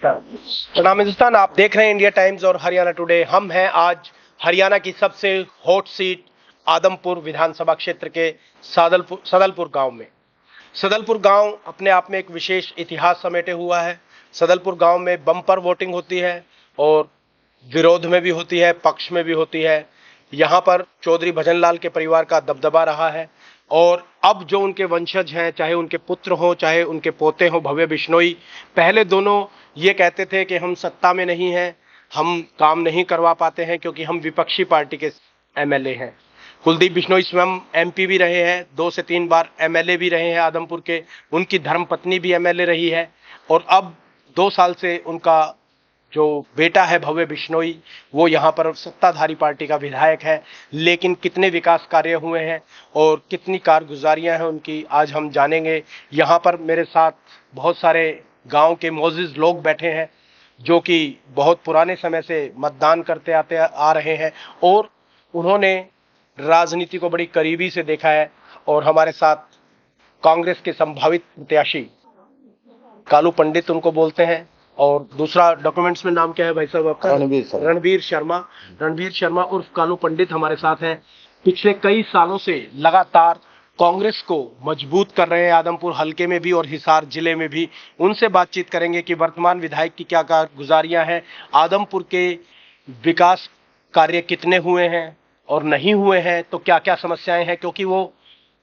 नमस्कार। प्रणाम हिंदुस्तान, आप देख रहे हैं इंडिया टाइम्स और हरियाणा टुडे। हम हैं आज हरियाणा की सबसे हॉट सीट आदमपुर विधानसभा क्षेत्र के सदलपुर गांव में। सदलपुर गांव अपने आप में एक विशेष इतिहास समेटे हुआ है। सदलपुर गांव में बम्पर वोटिंग होती है और विरोध में भी होती है, पक्ष में भी होती है। यहाँ पर चौधरी भजनलाल के परिवार का दबदबा रहा है और अब जो उनके वंशज हैं, चाहे उनके पुत्र हों चाहे उनके पोते हों, भव्य बिश्नोई, पहले दोनों ये कहते थे कि हम सत्ता में नहीं हैं, हम काम नहीं करवा पाते हैं क्योंकि हम विपक्षी पार्टी के एमएलए हैं। कुलदीप बिश्नोई स्वयं एमपी भी रहे हैं, 2 से 3 बार एमएलए भी रहे हैं आदमपुर के। उनकी धर्मपत्नी भी एमएलए रही है और अब 2 साल से उनका जो बेटा है भव्य बिश्नोई, वो यहाँ पर सत्ताधारी पार्टी का विधायक है। लेकिन कितने विकास कार्य हुए हैं और कितनी कारगुजारियां हैं उनकी, आज हम जानेंगे। यहाँ पर मेरे साथ बहुत सारे गांव के मोअज़्ज़िज़ लोग बैठे हैं जो कि बहुत पुराने समय से मतदान करते आते आ रहे हैं और उन्होंने राजनीति को बड़ी करीबी से देखा है। और हमारे साथ कांग्रेस के संभावित प्रत्याशी कालू पंडित उनको बोलते हैं, और दूसरा डॉक्यूमेंट्स में नाम क्या है भाई साहब आपका? रणबीर शर्मा उर्फ कालू पंडित हमारे साथ हैं। पिछले कई सालों से लगातार कांग्रेस को मजबूत कर रहे हैं आदमपुर हलके में भी और हिसार जिले में भी। उनसे बातचीत करेंगे कि वर्तमान विधायक की क्या कारगुजारियां हैं, आदमपुर के विकास कार्य कितने हुए हैं और नहीं हुए हैं, तो क्या क्या समस्याएं हैं। क्योंकि वो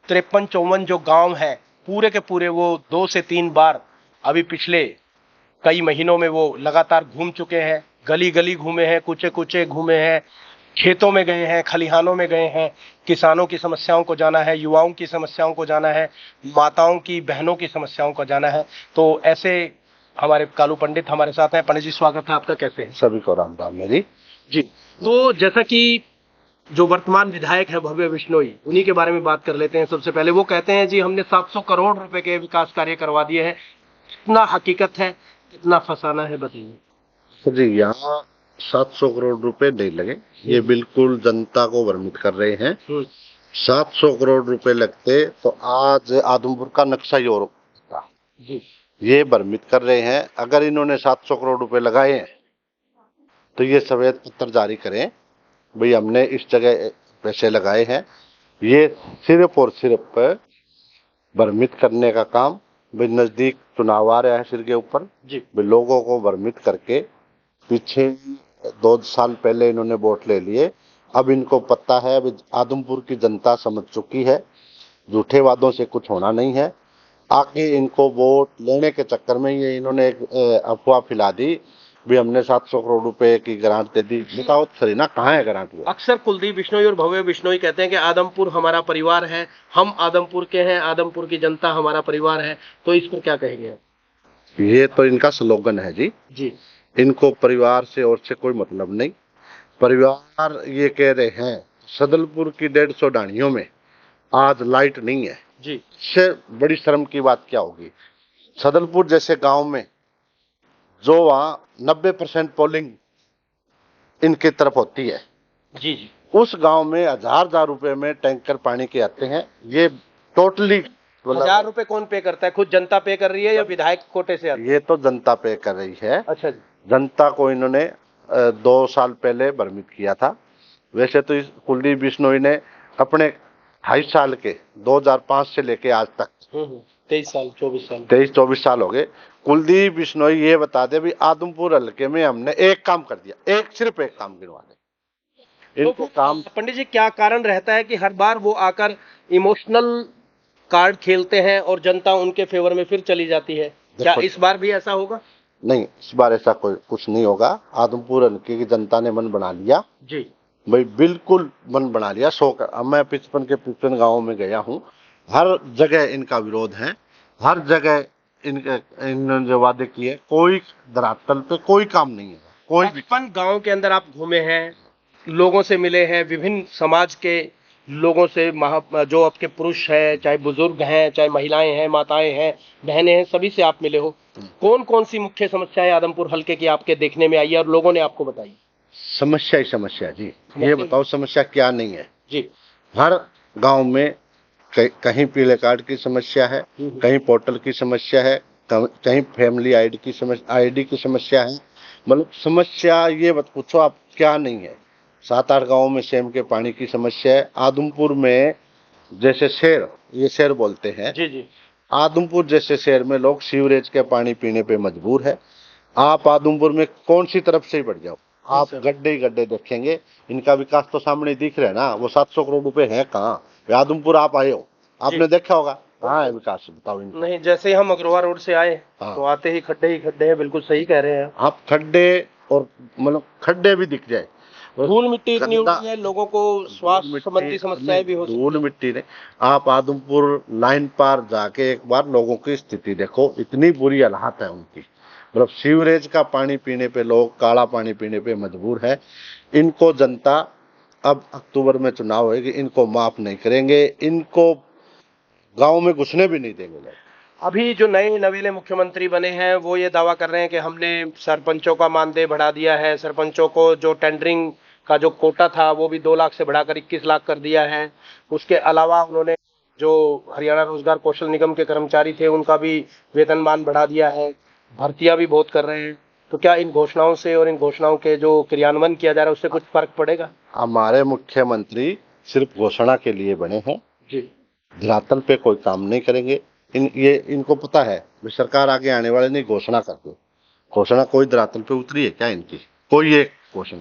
53-54 जो गांव है पूरे के पूरे वो 2 से 3 बार अभी पिछले कई महीनों में वो लगातार घूम चुके हैं। गली गली घूमे हैं, कुचे कुचे घूमे हैं, खेतों में गए हैं, खलिहानों में गए हैं, किसानों की समस्याओं को जाना है, युवाओं की समस्याओं को जाना है, माताओं की, बहनों की समस्याओं को जाना है। तो ऐसे हमारे कालू पंडित हमारे साथ हैं। पंडित जी, स्वागत है आपका। कैसे हैं? सभी को राम राम मेरी जी। तो जैसा कि जो वर्तमान विधायक है भव्य बिश्नोई, उन्हीं के बारे में बात कर लेते हैं। सबसे पहले वो कहते हैं जी हमने 700 करोड़ रुपए के विकास कार्य करवा दिए हैं। कितना हकीकत है, कितना फसाना है, बताइए। सर जी, यहाँ 700 करोड़ रुपए नहीं लगे, ये बिल्कुल जनता को भ्रमित कर रहे हैं। 700 करोड़ रुपए लगते तो आज आदमपुर का नक्शा ही और होता। ये भ्रमित कर रहे हैं। अगर इन्होंने 700 करोड़ रुपए लगाए हैं तो ये सफेद पत्र जारी करें, भाई हमने इस जगह पैसे लगाए हैं। ये सिर्फ और सिर्फ भ्रमित करने का काम, भाई नजदीक चुनाव आ रहा है सिर के ऊपर, भाई लोगों को भ्रमित करके पीछे 2 साल पहले इन्होंने वोट ले लिए। अब इनको पता है, भाई आदमपुर की जनता समझ चुकी है, झूठे वादों से कुछ होना नहीं है। आगे इनको वोट लेने के चक्कर में ये इन्होंने एक अफवाह फैला दी, भी हमने 700 करोड़ रुपए की ग्रांट दे दी। बताओ सरीना, कहाँ है ग्रांट? अक्सर कुलदीप बिश्नोई और भव्य बिश्नोई कहते हैं कि आदमपुर हमारा परिवार है, हम आदमपुर के हैं, आदमपुर की जनता हमारा परिवार है। तो इस पर क्या कहेंगे? ये तो इनका स्लोगन है जी। इनको परिवार से और से कोई मतलब नहीं। परिवार ये कह रहे हैं, सदलपुर की 150 ढाणियों में आज लाइट नहीं है जी। इससे बड़ी शर्म की बात क्या होगी? सदलपुर जैसे गांव में जो वहां 90% पोलिंग इनकी तरफ होती है जी, उस गांव में 1000 रुपए में टैंकर पानी के आते हैं। ये टोटली 1000 रुपए कौन पे करता है? खुद जनता पे कर रही है या विधायक कोटे से आते हैं? ये तो जनता पे कर रही है। अच्छा जी। जनता को इन्होंने 2 साल पहले भ्रमित किया था। वैसे तो इस कुलदीप बिश्नोई ने अपने 28 साल के 2005 से लेके आज तक 23-24 साल हो गए। कुलदीप बिश्नोई ये बता दे, भी आदमपुर हल्के में हमने एक काम कर दिया, सिर्फ एक काम गिनवा दे इनको। काम पंडित जी, क्या कारण रहता है कि हर बार वो आकर इमोशनल कार्ड खेलते हैं और जनता उनके फेवर में फिर चली जाती है? क्या इस बार भी ऐसा होगा? नहीं, इस बार ऐसा कुछ नहीं होगा। आदमपुर हल्के की जनता ने मन बना लिया जी, भाई बिल्कुल मन बना लिया। मैं 55 के 55 गाँव में गया हूँ, हर जगह इनका विरोध है। हर जगह इन्होंने जो वादे किए, कोई धरातल पे कोई काम नहीं है। कोई 55 गाँव के अंदर आप घूमे हैं, लोगों से मिले हैं, विभिन्न समाज के लोगों से, जो आपके पुरुष हैं, चाहे बुजुर्ग हैं, चाहे महिलाएं हैं, माताएं हैं, बहनें हैं, सभी से आप मिले हो। कौन कौन सी मुख्य समस्याएं आदमपुर हल्के की आपके देखने में आई है और लोगों ने आपको बताई? समस्या ही समस्या जी। ये बताओ समस्या क्या नहीं है जी। हर गांव में कहीं पीले कार्ड की समस्या है, कहीं पोर्टल की समस्या है, कहीं फैमिली आईडी की समस्या है। मतलब समस्या ये मत पूछो आप क्या नहीं है। 7-8 गांवों में सेम के पानी की समस्या है। आदमपुर में जैसे शहर, ये शहर बोलते हैं, जी जी। आदमपुर जैसे शहर में लोग सीवरेज के पानी पीने पे मजबूर है। आप आदमपुर में कौन सी तरफ से ही बढ़ जाओ, आप सर। गड्ढे ही गड्ढे देखेंगे। इनका विकास तो सामने दिख रहा है ना। वो 700 करोड़ रुपए है कहाँ? वे आदमपुर आप आए हो, आपने देखा होगा कहाँ है विकास, बताओ इनको। नहीं, जैसे ही हम अग्रवा रोड से आए हाँ। तो आते ही खड्डे हैं, बिल्कुल सही कह रहे हैं। आप खड्डे, और मतलब खड्डे भी दिख जाए, धूल मिट्टी इतनी गंदा- उड़ती है, लोगों को स्वास्थ्य संबंधी समस्याएं भी हो सकती धूल मिट्टी ने। आप आदमपुर लाइन पार जाके एक बार लोगों की स्थिति देखो, इतनी बुरी हालत है उनकी। मतलब सीवरेज का पानी पीने पे लोग, काला पानी पीने पे मजबूर है। इनको जनता, अब अक्टूबर में चुनाव होगी, इनको माफ नहीं करेंगे, इनको गांव में घुसने भी नहीं देंगे लोग। अभी जो नए नवेले मुख्यमंत्री बने हैं वो ये दावा कर रहे हैं कि हमने सरपंचों का मानदेय बढ़ा दिया है, सरपंचों को जो टेंडरिंग का जो कोटा था वो भी 2 लाख से बढ़ाकर 21 लाख कर दिया है। उसके अलावा उन्होंने जो हरियाणा रोजगार कौशल निगम के कर्मचारी थे उनका भी वेतनमान बढ़ा दिया है, भर्तियां भी बहुत कर रहे हैं। तो क्या इन घोषणाओं से और इन घोषणाओं के जो क्रियान्वयन किया जा रहा है उससे कुछ फर्क पड़ेगा? हमारे मुख्यमंत्री सिर्फ घोषणा के लिए बने हैं, जी। धरातल पे कोई काम नहीं करेंगे। इनको पता है भी सरकार आगे आने वाले नहीं, घोषणा करते। घोषणा कोई धरातल पे उतरी है क्या इनकी? कोई एक घोषणा,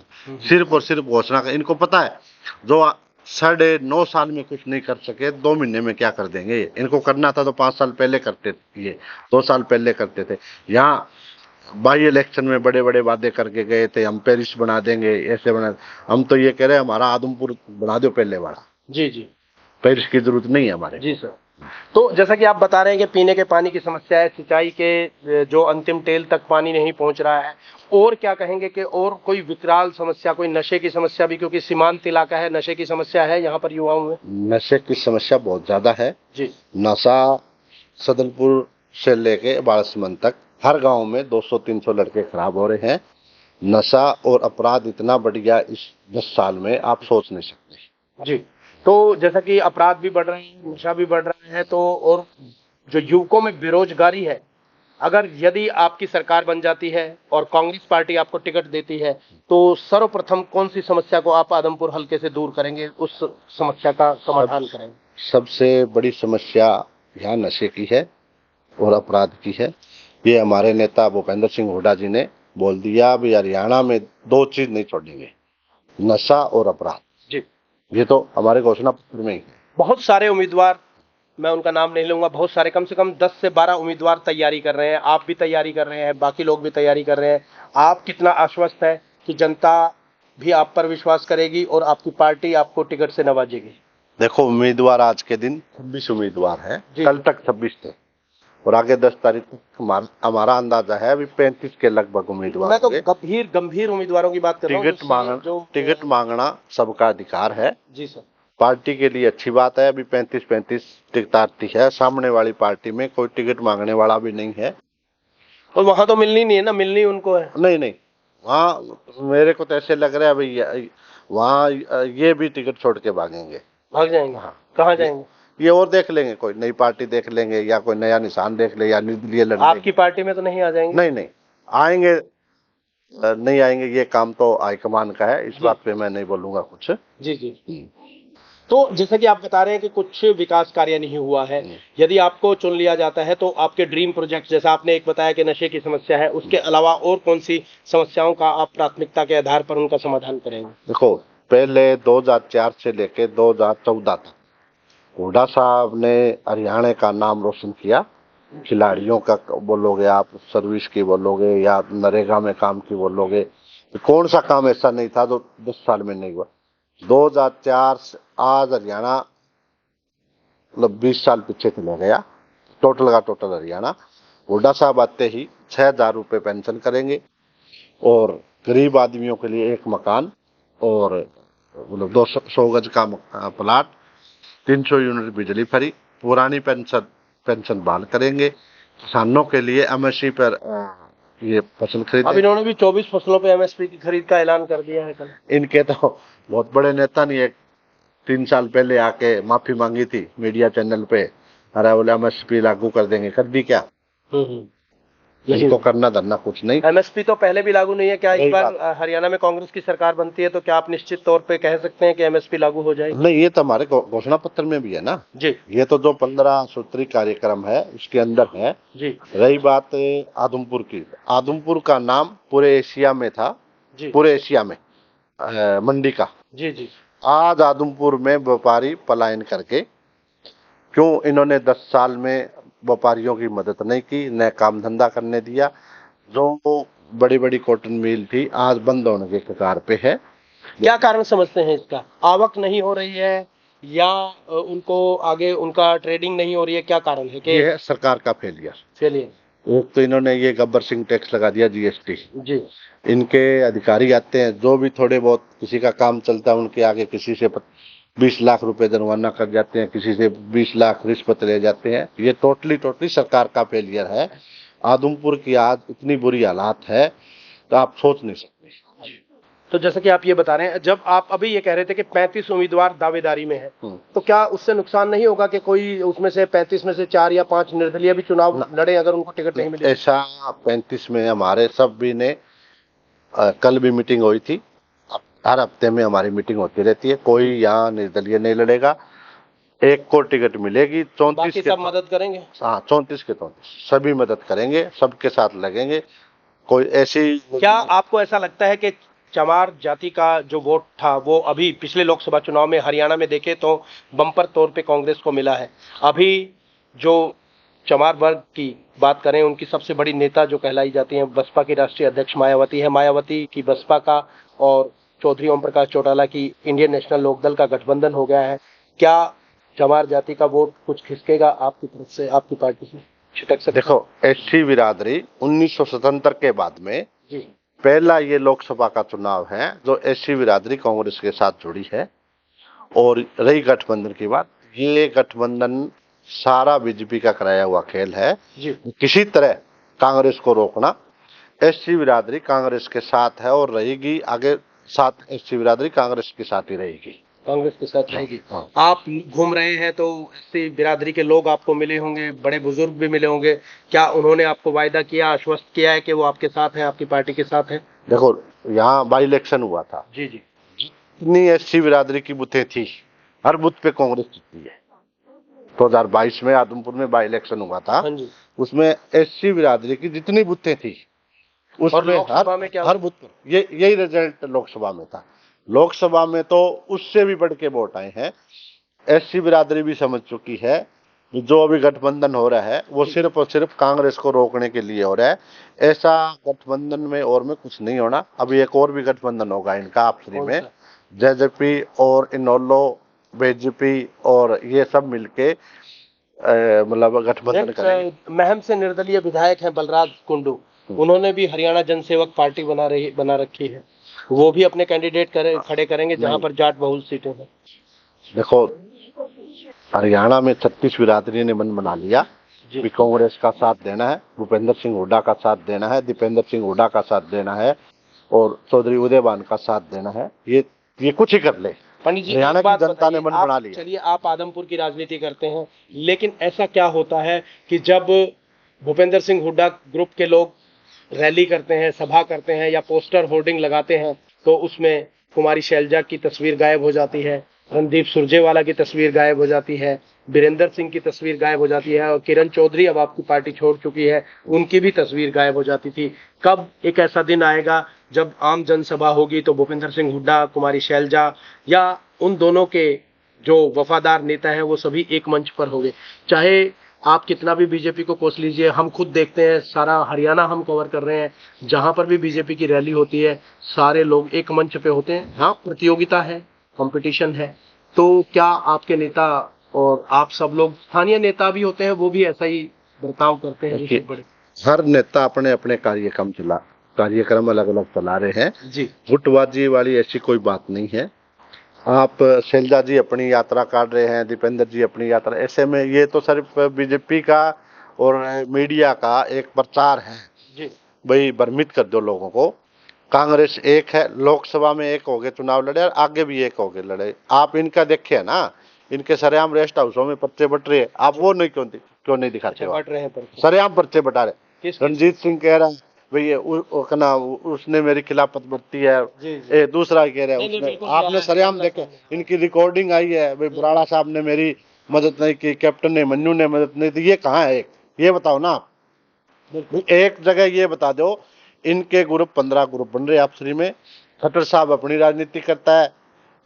सिर्फ और सिर्फ घोषणा का इनको पता है। जो 9.5 साल में कुछ नहीं कर सके, 2 महीने में क्या कर देंगे। इनको करना था तो 5 साल पहले करते थे, ये 2 साल पहले करते थे। यहाँ बाई इलेक्शन में बड़े बड़े वादे करके गए थे, हम पेरिस बना देंगे, ऐसे बना। हम तो ये कह रहे हैं हमारा आदमपुर बना दो पहले वाला, जी जी। पेरिस की जरूरत नहीं है हमारे। जी सर। तो जैसा कि आप बता रहे हैं कि पीने के पानी की समस्या है, सिंचाई के जो अंतिम टेल तक पानी नहीं पहुंच रहा है, और क्या कहेंगे कि और कोई विकराल समस्या, कोई नशे की समस्या भी, क्योंकि सीमांत इलाका है, नशे की समस्या है यहाँ पर युवाओं में? नशे की समस्या बहुत ज्यादा है जी। नशा सदलपुर से लेके बालसमंद तक हर गांव में 200-300 लड़के खराब हो रहे हैं। नशा और अपराध इतना बढ़ गया इस 10 साल में, आप सोच नहीं सकते। जी। तो जैसा कि अपराध भी बढ़ रहे हैं, नशा भी बढ़ रहा है, तो और जो युवकों में बेरोजगारी है, अगर यदि आपकी सरकार बन जाती है और कांग्रेस पार्टी आपको टिकट देती है तो सर्वप्रथम कौन सी समस्या को आप आदमपुर हल्के से दूर करेंगे, उस समस्या का समाधान करेंगे? सबसे बड़ी समस्या यहाँ नशे की है और अपराध की है। ये हमारे नेता भूपेंद्र सिंह हुड्डा जी ने बोल दिया भी हरियाणा में 2 चीज नहीं छोड़ेंगे, नशा और अपराध। जी। ये तो हमारे घोषणा पत्र में ही है। बहुत सारे उम्मीदवार, मैं उनका नाम नहीं लूंगा, बहुत सारे, कम से कम 10 से 12 उम्मीदवार तैयारी कर रहे हैं, आप भी तैयारी कर रहे हैं, बाकी लोग भी तैयारी कर रहे हैं। आप कितना आश्वस्त है कि जनता भी आप पर विश्वास करेगी और आपकी पार्टी आपको टिकट से नवाजेगी? देखो, उम्मीदवार आज के दिन 26 उम्मीदवार है, जी। कल तक 26 थे और आगे 10 तारीख तक हमारा अंदाजा है अभी 35 के लगभग उम्मीदवार मैं तो होंगे। गंभीर उम्मीदवारों की बात कर रहा हूँ। टिकट मांगना सबका अधिकार है। जी सर। पार्टी के लिए अच्छी बात है, अभी 35 टिकट आती है। सामने वाली पार्टी में कोई टिकट मांगने वाला भी नहीं है। और वहां तो मिलनी नहीं है ना, मिलनी उनको है। नहीं, वहाँ मेरे को तो ऐसे लग रहा है भाई, वहाँ ये भी टिकट छोड़ के भागेंगे, भाग जाएंगे। हाँ। कहाँ जाएंगे? ये और देख लेंगे, कोई नई पार्टी देख लेंगे या कोई नया निशान देख ले या निर्दलीय लड़ आपकी लेंगे। पार्टी में तो नहीं आ जाएंगे? नहीं आएंगे, नहीं आएंगे, ये काम तो हाईकमान का है, इस बात पे मैं नहीं बोलूंगा कुछ। जी जी। तो जैसा कि आप बता रहे हैं कि कुछ विकास कार्य नहीं हुआ है, यदि आपको चुन लिया जाता है तो आपके ड्रीम प्रोजेक्ट, जैसा आपने एक बताया कि नशे की समस्या है, उसके अलावा और कौन सी समस्याओं का आप प्राथमिकता के आधार पर उनका समाधान करेंगे? देखो, पहले 2004 से लेके 2014 तक हुड्डा साहब ने हरियाणा का नाम रोशन किया। खिलाड़ियों का बोलोगे आप, सर्विस की बोलोगे या नरेगा में काम की बोलोगे, कौन सा काम ऐसा नहीं था जो 10 साल में नहीं हुआ। 2004 से आज हरियाणा मतलब 20 साल पीछे चला गया, टोटल का टोटल हरियाणा। हुड्डा साहब आते ही 6,000 रुपये पेंशन करेंगे और गरीब आदमियों के लिए एक मकान और मतलब 200 गज का प्लाट, 300 यूनिट बिजली फ्री, पुरानी पेंशन बहाल करेंगे। किसानों के लिए एमएसपी पर ये फसल खरीद। अब इन्होंने भी 24 फसलों पे एमएसपी की खरीद का ऐलान कर दिया है कल। इनके तो बहुत बड़े नेता नहीं, एक 3 साल पहले आके माफी मांगी थी मीडिया चैनल पे, अरे बोले एमएसपी लागू कर देंगे, कर दी क्या? इनको करना धरना कुछ नहीं। एमएसपी तो पहले भी लागू नहीं है, क्या इस सही बार हरियाणा में कांग्रेस की सरकार बनती है तो क्या आप निश्चित तौर पे कह सकते हैं कि एमएसपी लागू हो जाएगी? नहीं, ये तो हमारे घोषणा पत्र में भी है ना जी ये तो जो 15 सूत्री कार्यक्रम है उसके अंदर है जी रही बात आदमपुर की, आदमपुर का नाम पूरे एशिया में था, जी पूरे एशिया में मंडी का। जी जी आज आदमपुर में व्यापारी पलायन करके, क्यों इन्होंने 10 साल में व्यापारियों की मदद नहीं की, न काम धंधा करने दिया। जो बड़ी बड़ी कॉटन मिल थी आज बंद होने के कगार पे है। क्या कारण समझते हैं इसका? आवक नहीं हो रही है या उनको आगे उनका ट्रेडिंग नहीं हो रही है? क्या कारण है कि ये है सरकार का फेलियर। चलिए एक तो इन्होंने ये गब्बर सिंह टैक्स लगा दिया, जीएसटी। जी इनके अधिकारी आते हैं, जो भी थोड़े बहुत किसी का काम चलता है उनके आगे किसी से 20 लाख रुपए जुर्माना कर जाते हैं, किसी से 20 लाख रिश्वत ले जाते हैं। ये टोटली सरकार का फेलियर है। आदमपुर की आज इतनी बुरी हालात है तो आप सोच नहीं सकते। तो जैसे कि आप ये बता रहे हैं, जब आप अभी ये कह रहे थे कि 35 उम्मीदवार दावेदारी में है, तो क्या उससे नुकसान नहीं होगा कि कोई उसमें से 35 में से 4 या 5 निर्दलीय भी चुनाव लड़े अगर उनको टिकट नहीं मिले? ऐसा 35 में हमारे सब भी ने कल भी मीटिंग हुई थी। हर हफ्ते में हमारी मीटिंग होती रहती है। कोई यहाँ निर्दलीय नहीं लड़ेगा, एक को टिकट मिलेगी। 34 बाकी सब मदद करेंगे। हाँ, 34 के 34 सभी मदद करेंगे, सबके साथ लगेंगे। कोई ऐसी क्या आपको ऐसा लगता है कि चमार जाति का जो वोट था वो अभी पिछले लोकसभा चुनाव में हरियाणा में देखे तो बम्पर तौर पे कांग्रेस को मिला है? अभी जो चमार वर्ग की बात करें, उनकी सबसे बड़ी नेता जो कहलाई जाती हैं बसपा की राष्ट्रीय अध्यक्ष मायावती है। मायावती की बसपा का और चौधरी ओम प्रकाश चौटाला की इंडियन नेशनल लोकदल का गठबंधन हो गया है। क्या चमार जाति का वोट कुछ खिसकेगा आपकी तरफ से, आपकी पार्टी से छिटक सकता? देखो, एससी बिरादरी 1977 के बाद में जी पहला ये लोकसभा का चुनाव है जो एससी बिरादरी कांग्रेस के साथ जुड़ी है। और रही गठबंधन की बात, ये गठबंधन सारा बीजेपी का कराया हुआ खेल है जी। किसी तरह कांग्रेस को रोकना। एससी बिरादरी कांग्रेस के साथ है और रहेगी आगे, साथ एससी बिरादरी कांग्रेस के साथ ही रहेगी, कांग्रेस के साथ रहेगी। हाँ। आप घूम रहे हैं तो ऐसी बिरादरी के लोग आपको मिले होंगे, बड़े बुजुर्ग भी मिले होंगे। क्या उन्होंने आपको वायदा किया, आश्वस्त किया है कि वो आपके साथ हैं, आपकी पार्टी के साथ हैं? देखो, यहाँ बाई इलेक्शन हुआ था, जी जी। जितनी एससी बिरादरी की बूथें थी हर बूथ पे कांग्रेस जीती है। 2022 में आदमपुर में बाई इलेक्शन हुआ था, हाँ जी। उसमें एससी बिरादरी की जितनी बूथें थी उसमें लोकसभा में क्या हर बूथ पर यही रिजल्ट लोकसभा में था। लोकसभा में तो उससे भी बढ़ के वोट आए हैं। एससी बिरादरी भी समझ चुकी है कि जो अभी गठबंधन हो रहा है वो सिर्फ और सिर्फ कांग्रेस को रोकने के लिए हो रहा है। ऐसा गठबंधन में और में कुछ नहीं होना। अभी एक और भी गठबंधन होगा इनका आपसी में, जेजेपी और इनोलो, बीजेपी और ये सब मिलके मतलब गठबंधन करेंगे। महम से निर्दलीय विधायक हैं बलराज कुंडू, उन्होंने भी हरियाणा जनसेवक पार्टी बना रखी है। वो भी अपने कैंडिडेट खड़े करेंगे जहां पर जाट बहुल सीटें हैं। देखो, हरियाणा में 36 बिरादरी ने मन बना लिया कि कांग्रेस का साथ देना है, भूपेंद्र सिंह हुड्डा का साथ देना है, दीपेंद्र सिंह हुड्डा का साथ देना है और चौधरी उदयभान का साथ देना है। ये कुछ ही कर ले। पंडित जी, हरियाणा की जनता ने मन बना लिया। चलिए, आप आदमपुर की राजनीति करते हैं, लेकिन ऐसा क्या होता है कि जब भूपेंद्र सिंह हुड्डा ग्रुप के लोग रैली करते हैं, सभा करते हैं या पोस्टर होर्डिंग लगाते हैं तो उसमें कुमारी शैलजा की तस्वीर गायब हो जाती है, रणदीप सुरजेवाला की तस्वीर गायब हो जाती है, बीरेंद्र सिंह की तस्वीर गायब हो जाती है और किरण चौधरी अब आपकी पार्टी छोड़ चुकी है, उनकी भी तस्वीर गायब हो जाती थी। कब एक ऐसा दिन आएगा जब आम जनसभा होगी तो भूपेंद्र सिंह हुड्डा, कुमारी शैलजा या उन दोनों के जो वफादार नेता हैं वो सभी एक मंच पर होंगे? चाहे आप कितना भी बीजेपी को कोस लीजिए, हम खुद देखते हैं, सारा हरियाणा हम कवर कर रहे हैं, जहां पर भी बीजेपी की रैली होती है सारे लोग एक मंच पे होते हैं। हाँ, प्रतियोगिता है, कंपटीशन है, तो क्या आपके नेता और आप सब लोग स्थानीय नेता भी होते हैं, वो भी ऐसा ही बर्ताव करते हैं? बड़े हर नेता अपने अपने कार्यक्रम अलग अलग चला रहे हैं जी। गुटबाजी वाली ऐसी कोई बात नहीं है। आप शैलजा जी अपनी यात्रा काट रहे हैं, दीपेंद्र जी अपनी यात्रा, ऐसे में ये तो सिर्फ बीजेपी का और मीडिया का एक प्रचार है जी। भाई, भ्रमित कर दो लोगों को। कांग्रेस एक है, लोकसभा में एक हो गए चुनाव लड़े और आगे भी एक हो गए लड़े। आप इनका देखिए ना, इनके सरेआम रेस्ट हाउसों में पर्चे बट रहे हैं, आप वो नहीं क्यों नहीं दिखाते हो? बट रहे हैं, सरेआम पर्चे बटा रहे। रंजीत सिंह कह रहा है भाई ये कहना उसने मेरी खिलाफत बरती है। जी, ये दूसरा कह रहा है नहीं, उसने, बिल्कुल आपने सही सरेआम है। देखे, इनकी रिकॉर्डिंग आई है भाई बुराड़ा साहब ने मेरी मदद नहीं की, कैप्टन ने मन्नू ने मदद नहीं दी। ये कहाँ है? ये बताओ ना आप। एक जगह ये बता दो, इनके ग्रुप 15 ग्रुप बन रहे आपसरी में। खट्टर साहब अपनी राजनीति करता है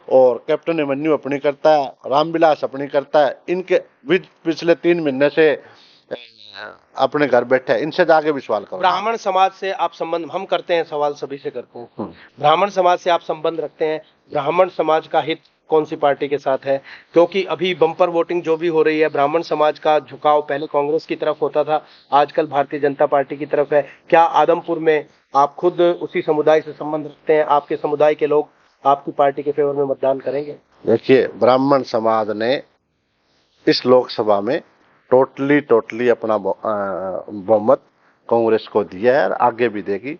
और कैप्टन अभिमन्यु अपनी करता है, रामविलास अपनी करता है। इनके बीच पिछले 3 महीने से अपने घर बैठे हैं। इनसे जाके भी सवाल करो। ब्राह्मण समाज से आप संबंध, हम करते हैं सवाल, सभी से करते हैं, ब्राह्मण समाज से आप संबंध रखते हैं, ब्राह्मण समाज का हित कौन सी पार्टी के साथ है? क्योंकि अभी बम्पर वोटिंग जो भी हो रही है, ब्राह्मण समाज का झुकाव पहले कांग्रेस की तरफ होता था, आजकल भारतीय जनता पार्टी की तरफ है। क्या आदमपुर में आप खुद उसी समुदाय से संबंध रखते हैं? आपके समुदाय के लोग आपकी पार्टी के फेवर में मतदान करेंगे? देखिए, ब्राह्मण समाज ने इस लोकसभा में टोटली अपना बहुमत कांग्रेस को दिया है और आगे भी देगी।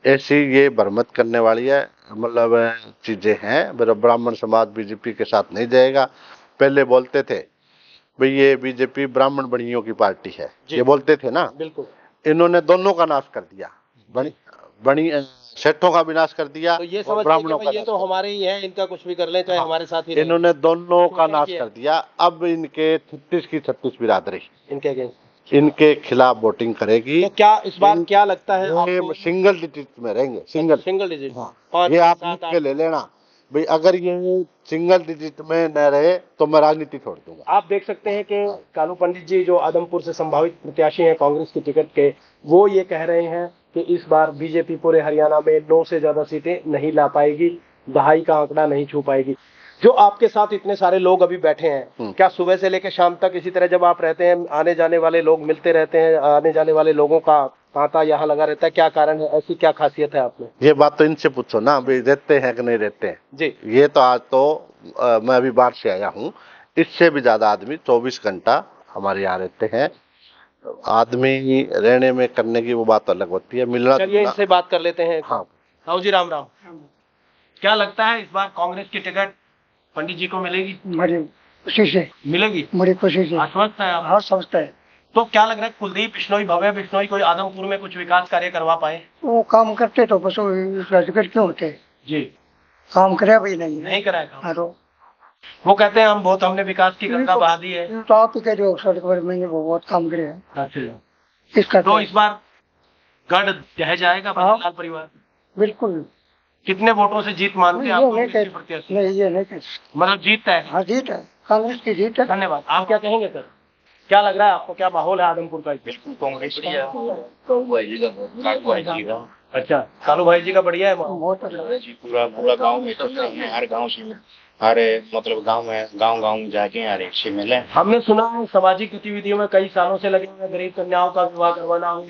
ऐसी ये भ्रमित करने वाली है, मतलब चीजें हैं। ब्राह्मण समाज बीजेपी के साथ नहीं जाएगा। पहले बोलते थे भाई ये बीजेपी ब्राह्मण बनियों की पार्टी है, ये बोलते थे ना। बिल्कुल। इन्होंने दोनों का नाश कर दिया, बनी सेठों का भी नाश कर दिया तो ये और समझ ब्राह्मणों का ये तो हमारे ही है, इनका कुछ भी कर ले, चाहे हमारे साथ ही रहे। इन्होंने दोनों का क्या नाश किया? कर दिया। अब इनके 36 की 36 बिरादरी इनके अगेंस्ट इनके खिलाफ वोटिंग करेगी। तो क्या इस बार क्या लगता है ये आपको? सिंगल डिजिट में रहेंगे, सिंगल डिजिट। ये आप लिख के ले लेना भाई, अगर ये सिंगल डिजिट में न रहे तो मैं राजनीति छोड़ दूंगा। आप देख सकते हैं कि कालू पंडित जी जो आदमपुर से संभावित प्रत्याशी हैं कांग्रेस की टिकट के, वो ये कह रहे हैं कि इस बार बीजेपी पूरे हरियाणा में 9 से ज्यादा सीटें नहीं ला पाएगी, 2.5 का आंकड़ा नहीं छू पाएगी। जो आपके साथ इतने सारे लोग अभी बैठे हैं, क्या सुबह से लेकर शाम तक इसी तरह जब आप रहते हैं, आने जाने वाले लोग मिलते रहते हैं, आने जाने वाले लोगं का तांता यहाँ लगा रहता है? क्या कारण है? ऐसी क्या खासियत है आप में? ये बात तो इनसे पूछो ना भाई, रहते हैं कि नहीं रहते हैं जी। ये तो आज तो मैं अभी बाहर से आया हूँ, इससे भी ज्यादा आदमी 24 घंटा हमारे यहाँ रहते हैं। आदमी रहने में करने की वो बात अलग होती है, मिलना। चलिए इनसे बात कर लेते हैं। हाँ साहू जी, राम राम। क्या लगता है इस बार कांग्रेस की टिकट पंडित जी को मिलेगी? बड़ी खुशी से मिलेगी? बड़ी खुशी से आश्वस्त है आप? हाँ समझता है। तो क्या लग रहा है कुलदीप बिश्नोई, भव्य बिश्नोई कोई आदमपुर में कुछ विकास कार्य करवा पाए? वो काम करते तो बस टिकट क्यों होते? जी। काम करे भाई नहीं कराएगा। हाँ तो वो कहते हैं हमने विकास की गंगा बहा दी है। तो आप ही कह रहे हो सड़क पर में वो बहुत काम करे हैं। अच्छा। इसका तो इस बार गढ़ ढह जाएगा बंसीलाल परिवार? बिल्कुल। कितने वोटों से जीत मानते हैं आप? नहीं ये नहीं कह, मतलब जीत है? हाँ जीत है, कांग्रेस की जीत है। धन्यवाद। आप क्या कहेंगे सर? क्या लग रहा है आपको, क्या माहौल है आदमपुर का? बिल्कुल कांग्रेस अच्छा, कालू भाई जी का बढ़िया है माहौल? बहुत अच्छा। जी, पूरा गांव में तो है, हर गांव से हर मतलब गांव में जाके हर एक से मिले। हमने सुना है सामाजिक गतिविधियों में कई सालों से लगे हुए, गरीब कन्याओं का विवाह करवाना हो,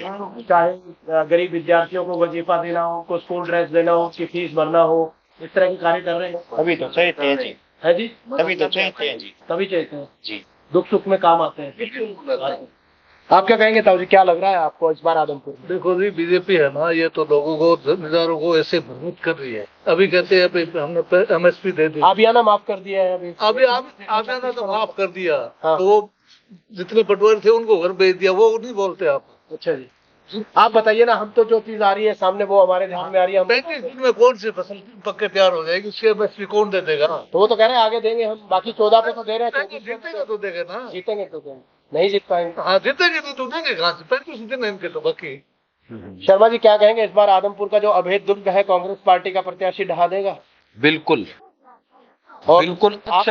चाहे गरीब विद्यार्थियों को वजीफा देना हो, को स्कूल ड्रेस देना हो, उसकी फीस भरना हो, इस तरह के कार्य कर रहे हैं। तभी तो चाहते हैं जी, है जी? तभी तो चाहते हैं जी, तभी चाहते हैं जी, दुख सुख में काम आते हैं। आप क्या कहेंगे ताऊ जी, क्या लग रहा है आपको इस बार आदमपुर में? देखो जी, बीजेपी है ना, ये तो लोगों को जमींदारों को ऐसे भ्रमित कर रही है। अभी कहते हैं हमने MSP दे दी, आबियाना माफ कर दिया है अभी आबियाना तो माफ कर दिया। हाँ। तो वो जितने पटवारी थे उनको घर भेज दिया, वो नहीं बोलते आप। अच्छा जी, आप बताइए ना, हम तो जो चीज आ रही है सामने वो हमारे ध्यान में आ रही है। 35 दिन में कौन सी फसल पक्के तैयार हो जाएगी, उसके MSP कौन दे देगा? तो वो तो कह रहे हैं आगे देंगे हम, बाकी 14 पे तो दे रहे हैं। जीतेगा तो देगा ना। जीतेंगे तो देंगे, नहीं जीत पाएंगे। हाँ जीतेंगे तो देंगे कहाँ से? 35 दिन है इनके तो बाकी। शर्मा जी क्या कहेंगे, इस बार आदमपुर का जो अभेद दुर्ग है कांग्रेस पार्टी का प्रत्याशी ढहा देगा? बिल्कुल और बिल्कुल। आप